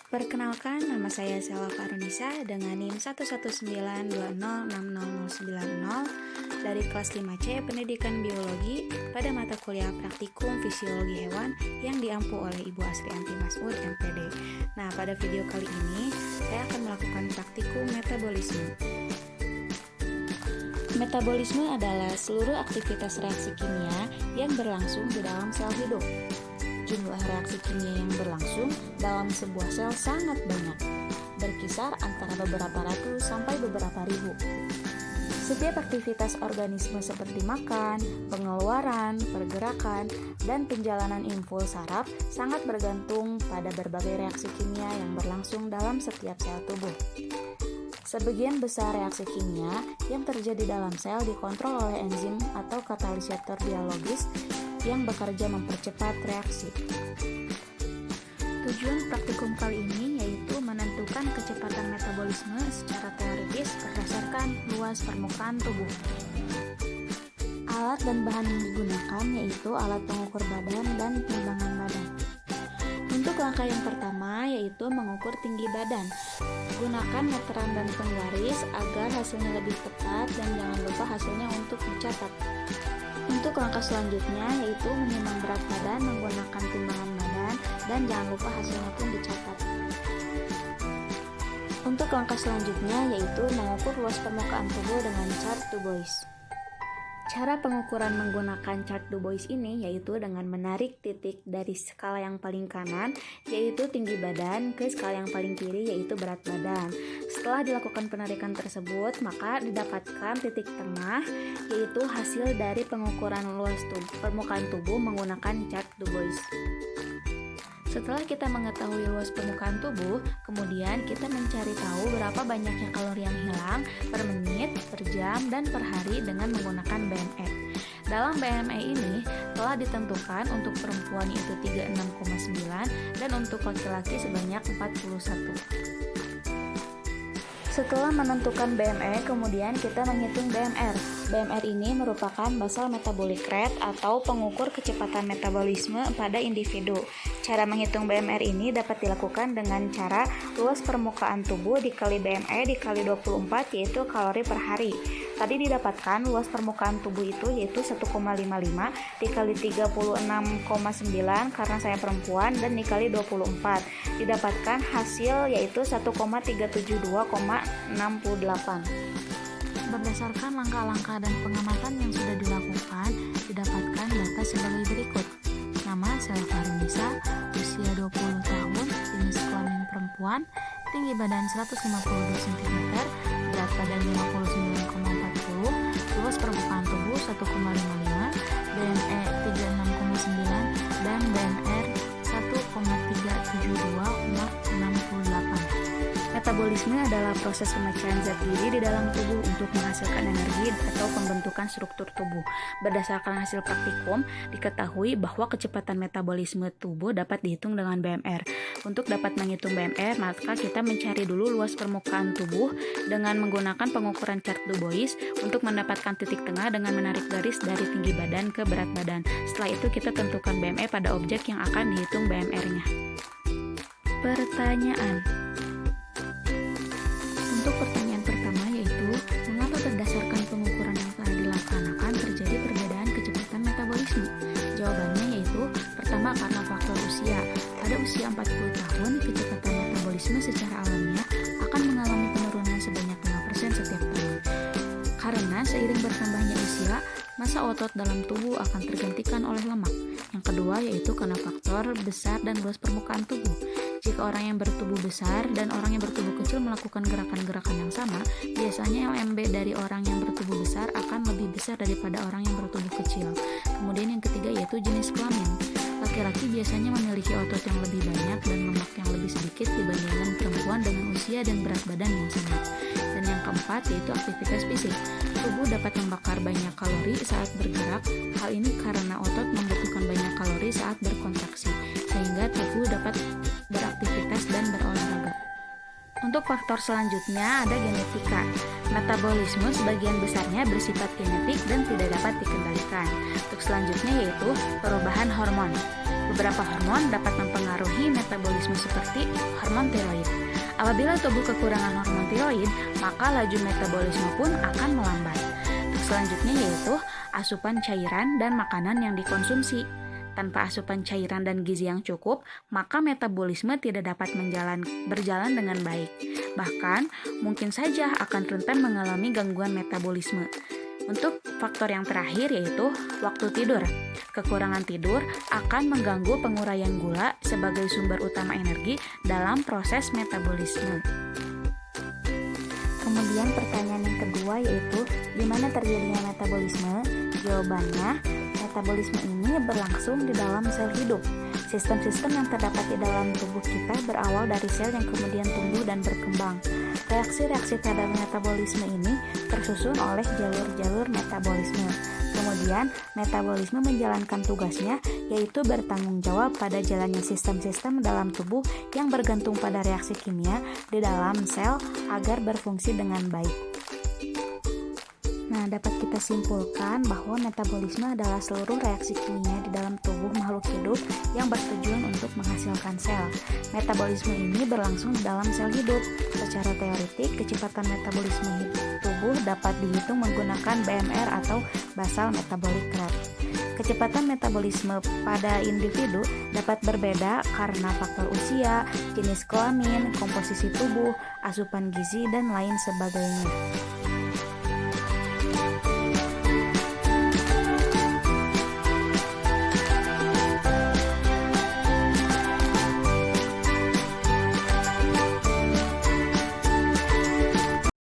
Perkenalkan, nama saya Selva Farunisa dengan NIM 11920606090 dari kelas 5C Pendidikan Biologi pada mata kuliah Praktikum Fisiologi Hewan yang diampu oleh Ibu Asrianti Masud, MPD. Nah, pada video kali ini saya akan melakukan praktikum metabolisme. Metabolisme adalah seluruh aktivitas reaksi kimia yang berlangsung di dalam sel hidup. Jumlah reaksi kimia yang berlangsung dalam sebuah sel sangat banyak, berkisar antara beberapa ratus sampai beberapa ribu. Setiap aktivitas organisme seperti makan, pengeluaran, pergerakan, dan penjalanan impuls saraf sangat bergantung pada berbagai reaksi kimia yang berlangsung dalam setiap sel tubuh. Sebagian besar reaksi kimia yang terjadi dalam sel dikontrol oleh enzim atau katalisator biologis yang bekerja mempercepat reaksi. Tujuan praktikum kali ini yaitu menentukan kecepatan metabolisme secara teoritis berdasarkan luas permukaan tubuh. Alat dan bahan yang digunakan yaitu alat pengukur badan dan timbangan badan. Untuk langkah yang pertama yaitu mengukur tinggi badan. Gunakan meteran dan penggaris agar hasilnya lebih tepat dan jangan lupa hasilnya untuk dicatat. Untuk langkah selanjutnya yaitu menimbang berat badan menggunakan timbangan badan dan jangan lupa hasilnya pun dicatat. Untuk langkah selanjutnya yaitu mengukur luas permukaan tubuh dengan chart Du Bois. Cara pengukuran menggunakan chart Du Bois ini yaitu dengan menarik titik dari skala yang paling kanan yaitu tinggi badan ke skala yang paling kiri yaitu berat badan. Setelah dilakukan penarikan tersebut, maka didapatkan titik tengah yaitu hasil dari pengukuran luas permukaan tubuh menggunakan chart Du Bois. Setelah kita mengetahui luas permukaan tubuh, kemudian kita mencari tahu berapa banyaknya kalori yang hilang per menit, per jam, dan per hari dengan menggunakan BME. Dalam BME ini telah ditentukan untuk perempuan itu 36,9 dan untuk laki-laki sebanyak 41. Setelah menentukan BME, kemudian kita menghitung BMR. BMR ini merupakan basal metabolic rate atau pengukur kecepatan metabolisme pada individu. Cara menghitung BMR ini dapat dilakukan dengan cara luas permukaan tubuh dikali BME dikali 24 yaitu kalori per hari. Tadi didapatkan luas permukaan tubuh itu yaitu 1,55 dikali 36,9 karena saya perempuan dan dikali 24. Didapatkan hasil yaitu 1,372,68. Berdasarkan langkah-langkah dan pengamatan yang sudah dilakukan, didapatkan data sebagai berikut. Nama Selva Farunisa, usia 20 tahun, jenis kelamin perempuan, tinggi badan 152 cm, berat badan 59,40, luas permukaan tubuh 1,55, BME 36,9 dan BMR 1,372,68. Metabolisme adalah proses pemecahan zat gizi di dalam tubuh untuk menghasilkan energi atau pembentukan struktur tubuh. Berdasarkan hasil praktikum, diketahui bahwa kecepatan metabolisme tubuh dapat dihitung dengan BMR. Untuk dapat menghitung BMR, maka kita mencari dulu luas permukaan tubuh dengan menggunakan pengukuran chart Du Bois untuk mendapatkan titik tengah dengan menarik garis dari tinggi badan ke berat badan. Setelah itu kita tentukan BME pada objek yang akan dihitung BMR-nya. Pertanyaan. Untuk pertanyaan pertama yaitu, mengapa berdasarkan pengukuran yang telah dilaksanakan terjadi perbedaan kecepatan metabolisme? Jawabannya yaitu, pertama karena faktor usia. Pada usia 40 tahun, kecepatan metabolisme secara alamiah akan mengalami penurunan sebanyak 5% setiap tahun. Karena seiring bertambahnya usia, massa otot dalam tubuh akan tergantikan oleh lemak. Yang kedua yaitu karena faktor besar dan luas permukaan tubuh. Jika orang yang bertubuh besar dan orang yang bertubuh kecil melakukan gerakan-gerakan yang sama, biasanya LMB dari orang yang bertubuh besar akan lebih besar daripada orang yang bertubuh kecil. Kemudian yang ketiga yaitu jenis kelamin. Laki-laki biasanya memiliki otot yang lebih banyak dan lemak yang lebih sedikit dibandingkan perempuan dengan usia dan berat badan yang sama. Dan yang keempat yaitu aktivitas fisik. Tubuh dapat membakar banyak kalori saat bergerak. Hal ini karena otot membutuhkan banyak kalori saat berkontraksi, sehingga tubuh dapat beraktivitas dan berolahraga. Untuk Untuk faktor selanjutnya ada genetika. Metabolisme sebagian besarnya bersifat genetik dan tidak dapat dikendalikan. Untuk selanjutnya yaitu perubahan hormon. Beberapa hormon dapat mempengaruhi metabolisme seperti hormon tiroid. Apabila tubuh kekurangan hormon tiroid, maka laju metabolisme pun akan melambat. Untuk selanjutnya yaitu asupan cairan dan makanan yang dikonsumsi. Tanpa asupan cairan dan gizi yang cukup, maka metabolisme tidak dapat berjalan dengan baik. Bahkan, mungkin saja akan rentan mengalami gangguan metabolisme. Untuk faktor yang terakhir yaitu waktu tidur. Kekurangan tidur akan mengganggu penguraian gula sebagai sumber utama energi dalam proses metabolisme. Kemudian pertanyaan yang kedua yaitu, di mana terjadinya metabolisme? Jawabannya, metabolisme ini berlangsung di dalam sel hidup. Sistem-sistem yang terdapat di dalam tubuh kita berawal dari sel yang kemudian tumbuh dan berkembang. Reaksi-reaksi terhadap metabolisme ini tersusun oleh jalur-jalur metabolisme. Kemudian, metabolisme menjalankan tugasnya, yaitu bertanggung jawab pada jalannya sistem-sistem dalam tubuh yang bergantung pada reaksi kimia di dalam sel agar berfungsi dengan baik. Nah, dapat kita simpulkan bahwa metabolisme adalah seluruh reaksi kimia di dalam tubuh makhluk hidup yang bertujuan untuk menghasilkan sel. Metabolisme ini berlangsung di dalam sel hidup. Secara teoretik, kecepatan metabolisme tubuh dapat dihitung menggunakan BMR atau basal metabolic rate. Kecepatan metabolisme pada individu dapat berbeda karena faktor usia, jenis kelamin, komposisi tubuh, asupan gizi, dan lain sebagainya.